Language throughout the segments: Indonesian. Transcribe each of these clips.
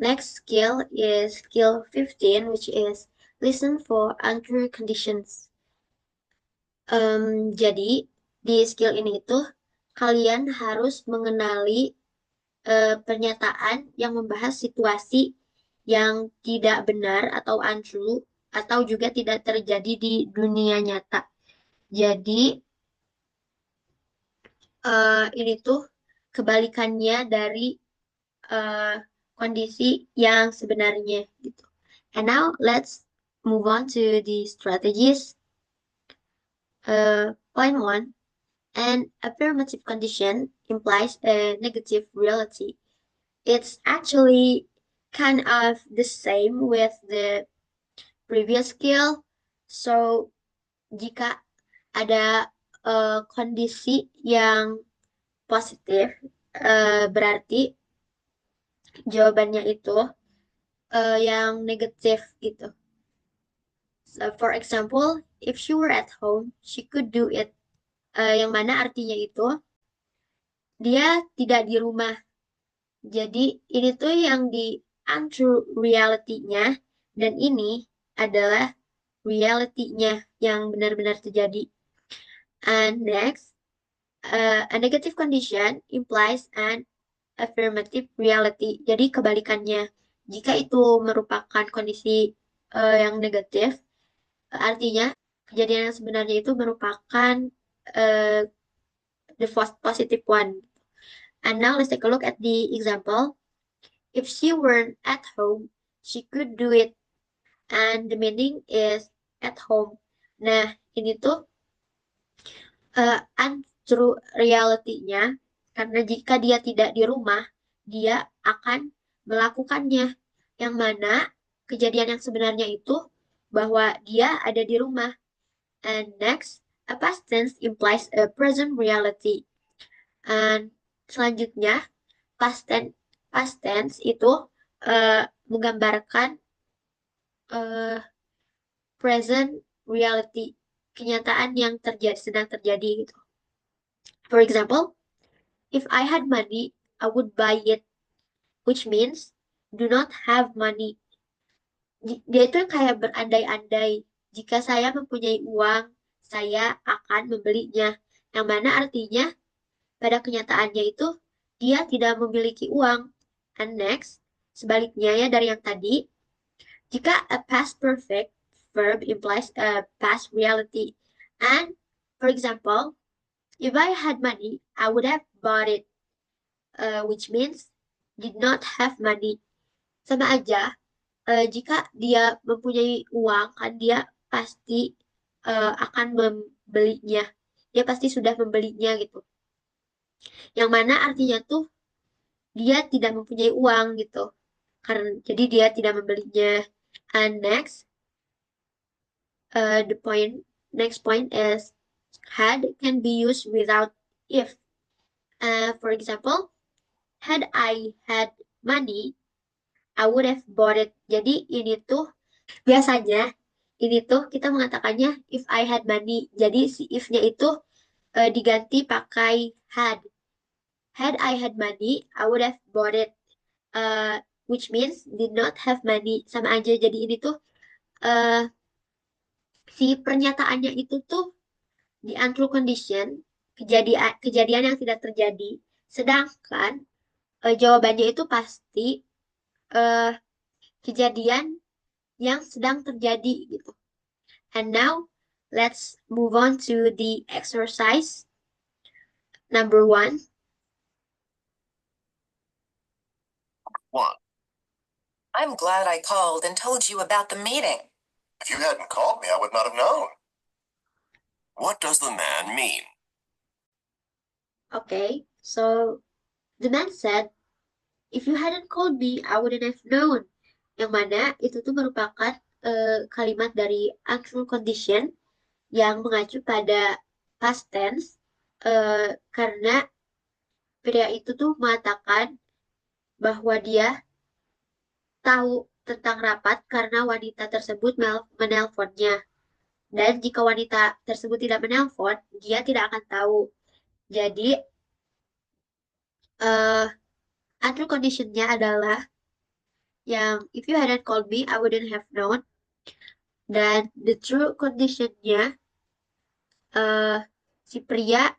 Next skill is skill 15, which is listen for untrue conditions. Jadi di skill ini itu kalian harus mengenali pernyataan yang membahas situasi yang tidak benar atau untrue atau juga tidak terjadi di dunia nyata. Jadi ini tuh kebalikannya dari eh, kondisi yang sebenarnya gitu. And now let's move on to the strategies. Point one, an affirmative condition implies a negative reality. It's actually kind of the same with the previous skill. So, jika ada kondisi yang positif, berarti jawabannya itu yang negatif gitu. So, for example, if she were at home, she could do it. Yang mana artinya itu dia tidak di rumah. Jadi ini tuh yang di untrue reality-nya dan ini adalah reality-nya yang benar-benar terjadi. And next, a negative condition implies an affirmative reality. Jadi kebalikannya, jika itu merupakan kondisi yang negatif, artinya kejadian yang sebenarnya itu merupakan uh, the positive one. And now let's take a look at the example. If she weren't at home, she could do it. And the meaning is at home. Nah, ini tuh untrue reality-nya, karena jika dia tidak di rumah, dia akan melakukannya. Yang mana kejadian yang sebenarnya itu bahwa dia ada di rumah. And next, a past tense implies a present reality. And selanjutnya, past tense itu menggambarkan uh, present reality, kenyataan yang sedang terjadi gitu. For example, if I had money, I would buy it, which means do not have money. Dia itu kayak berandai-andai. Jika saya mempunyai uang, saya akan membelinya. Yang mana artinya pada kenyataannya itu dia tidak memiliki uang. And next, sebaliknya ya dari yang tadi, jika a past perfect verb implies a past reality. And for example, if I had money, I would have bought it, which means did not have money. Sama aja, jika dia mempunyai uang, kan dia pasti akan membelinya. Dia pasti sudah membelinya gitu. Yang mana artinya tuh dia tidak mempunyai uang gitu. Karena jadi dia tidak membelinya. And the next point is had can be used without if. For example, had I had money, I would have bought it. Jadi ini tuh biasanya ini tuh kita mengatakannya if I had money. Jadi si if-nya itu diganti pakai had. Had I had money, I would have bought it. Which means did not have money. Sama aja. Jadi ini tuh uh, si pernyataannya itu tuh di untrue condition, kejadian yang tidak terjadi. Sedangkan jawabannya itu pasti eh, kejadian yang sedang terjadi gitu. And now let's move on to the exercise number 1. One. I'm glad I called and told you about the meeting. If you hadn't called me, I would not have known. What does the man mean? Okay, so the man said, if you hadn't called me, I wouldn't have known. Yang mana itu tuh merupakan kalimat dari actual condition yang mengacu pada past tense karena pria itu tuh mengatakan bahwa dia tahu tentang rapat karena wanita tersebut menelponnya. Dan jika wanita tersebut tidak menelpon, dia tidak akan tahu. Jadi, uh, untrue condition-nya adalah yang if you hadn't called me, I wouldn't have known. Dan the true conditionnya, eh si pria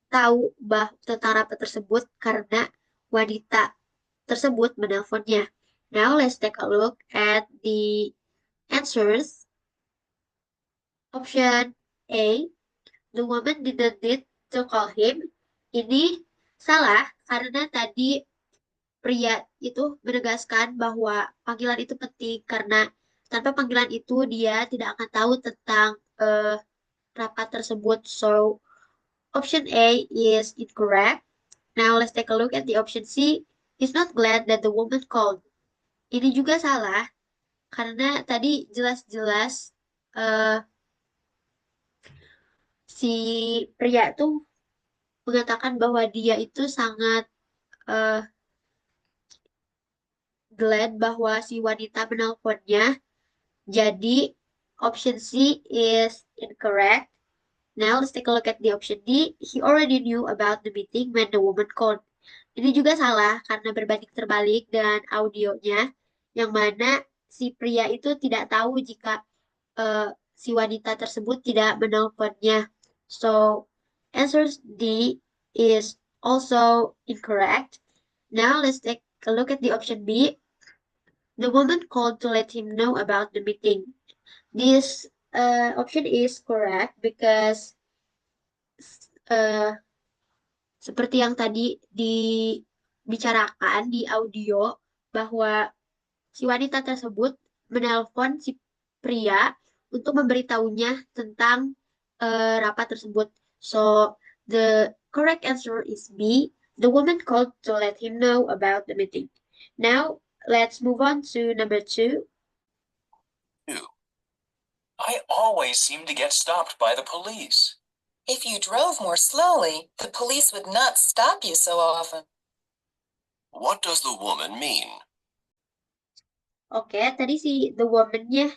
tahu tentang rapat tersebut karena wanita tersebut menelponnya. Now let's take a look at the answers. Option A, the woman didn't need to call him. Ini salah karena tadi pria itu menegaskan bahwa panggilan itu penting karena tanpa panggilan itu dia tidak akan tahu tentang eh, rapat tersebut. So, option A is incorrect. Now, let's take a look at the option C. He's not glad that the woman called. Ini juga salah karena tadi jelas-jelas eh, si pria itu mengatakan bahwa dia itu sangat eh, glad bahwa si wanita menelponnya. Jadi, option C is incorrect. Now, let's take a look at the option D. He already knew about the meeting when the woman called. Ini juga salah karena berbanding terbalik dengan audionya, yang mana si pria itu tidak tahu jika si wanita tersebut tidak menelponnya. So, answer D is also incorrect. Now, let's take a look at the option B. The woman called to let him know about the meeting. This option is correct because uh, seperti yang tadi dibicarakan di audio bahwa si wanita tersebut menelpon si pria untuk memberitahunya tentang rapat tersebut. So the correct answer is B. The woman called to let him know about the meeting. Now let's move on to number two. Two. I always seem to get stopped by the police. If you drove more slowly, the police would not stop you so often. What does the woman mean? Oke, tadi si the woman-nya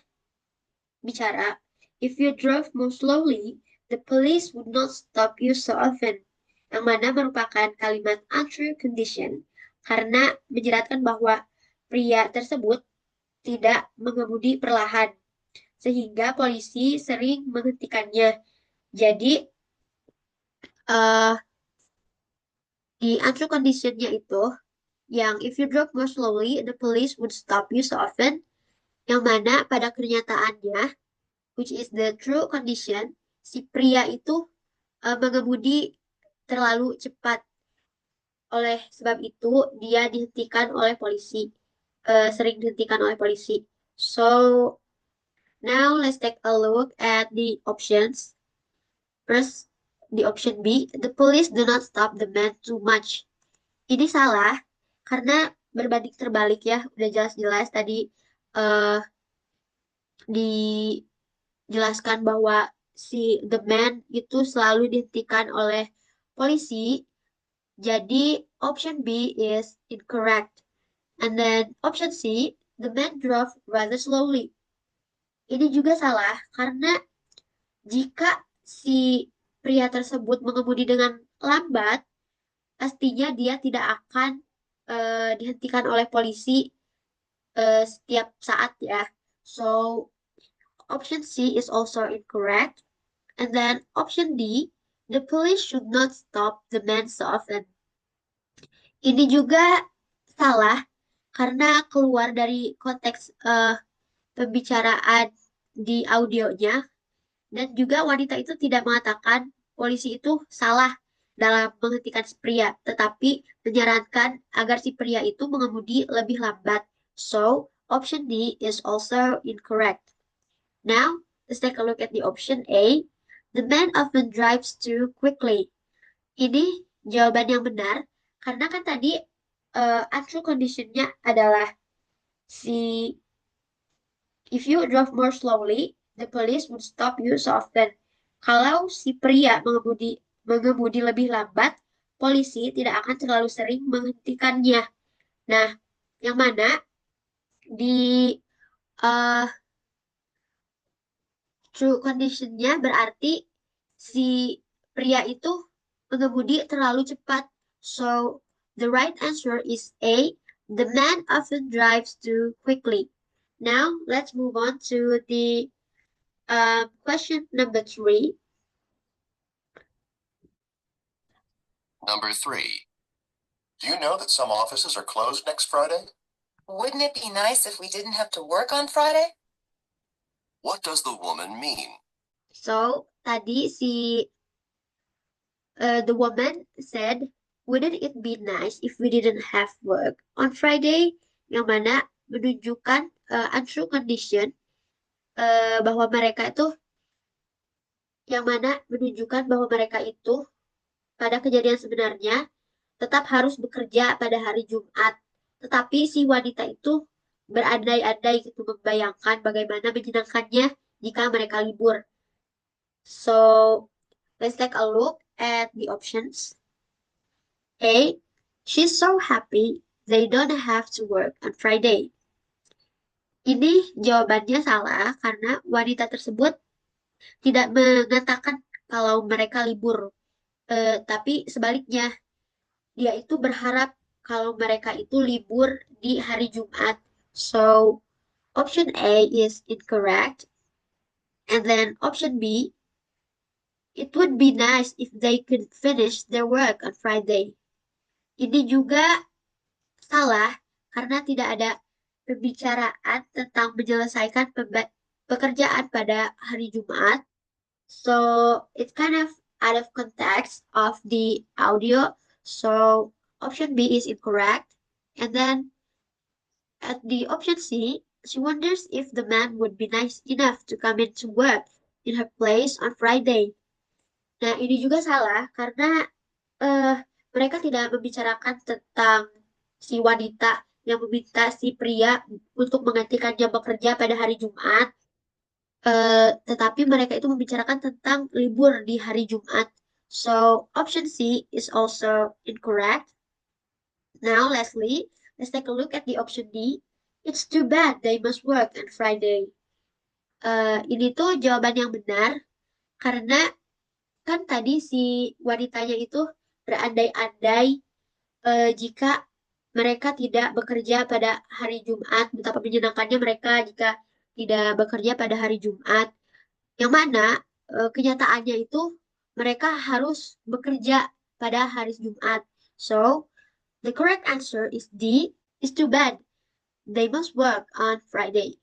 bicara, if you drove more slowly, the police would not stop you so often. Yang mana merupakan kalimat untrue condition karena menjelaskan bahwa pria tersebut tidak mengemudi perlahan sehingga polisi sering menghentikannya. Jadi eh di untrue conditionnya itu yang if you drove more slowly, the police would stop you so often. Yang mana pada kenyataannya, which is the true condition, si pria itu mengemudi terlalu cepat. Oleh sebab itu, dia dihentikan oleh polisi, sering dihentikan oleh polisi. So, now let's take a look at the options. First, the option B, the police do not stop the man too much. Ini salah, karena berbanding terbalik ya, udah jelas-jelas tadi eh, dijelaskan bahwa si the man itu selalu dihentikan oleh polisi. Jadi option B is incorrect. And then option C, the man drove rather slowly. Ini juga salah karena jika si pria tersebut mengemudi dengan lambat, pastinya dia tidak akan dihentikan oleh polisi setiap saat ya. So option C is also incorrect. And then option D, the police should not stop the man so often. Ini juga salah karena keluar dari konteks pembicaraan di audionya dan juga wanita itu tidak mengatakan polisi itu salah dalam menghentikan si pria, tetapi menyarankan agar si pria itu mengemudi lebih lambat. So, option D is also incorrect. Now, let's take a look at the option A. The man often drives too quickly. Ini jawaban yang benar karena kan tadi actual conditionnya adalah si if you drive more slowly, the police would stop you so often. Kalau si pria mengemudi lebih lambat, polisi tidak akan terlalu sering menghentikannya. Nah, yang mana di uh, true conditionnya berarti si pria itu mengemudi terlalu cepat. So, the right answer is A. The man often drives too quickly. Now, let's move on to the question number 3. Number 3. Do you know that some offices are closed next Friday? Wouldn't it be nice if we didn't have to work on Friday? What does the woman mean? So, tadi the woman said, wouldn't it be nice if we didn't have work on Friday? Yang mana menunjukkan untrue condition, bahwa mereka itu, yang mana menunjukkan bahwa mereka itu pada kejadian sebenarnya tetap harus bekerja pada hari Jumat. Tetapi si wanita itu berandai-andai gitu membayangkan bagaimana menyenangkannya jika mereka libur. So, let's take a look at the options. A. She's so happy they don't have to work on Friday. Ini jawabannya salah karena wanita tersebut tidak mengatakan kalau mereka libur. Tapi sebaliknya, dia itu berharap kalau mereka itu libur di hari Jumat. So, option A is incorrect. And then option B, it would be nice if they could finish their work on Friday. Ini juga salah karena tidak ada pembicaraan tentang menyelesaikan pekerjaan pada hari Jumat. So it's kind of out of context of the audio. So option B is incorrect. And then at the option C, she wonders if the man would be nice enough to come into work in her place on Friday. Nah, ini juga salah karena eh, mereka tidak membicarakan tentang si wanita yang meminta si pria untuk menggantikannya bekerja pada hari Jumat. Tetapi mereka itu membicarakan tentang libur di hari Jumat. So, option C is also incorrect. Now, lastly, let's take a look at the option D. It's too bad they must work on Friday. Ini tuh jawaban yang benar karena kan tadi si wanitanya itu berandai-andai jika mereka tidak bekerja pada hari Jumat, betapa menyenangkannya mereka jika tidak bekerja pada hari Jumat. Yang mana kenyataannya itu mereka harus bekerja pada hari Jumat. So, the correct answer is D, is too bad. They must work on Friday.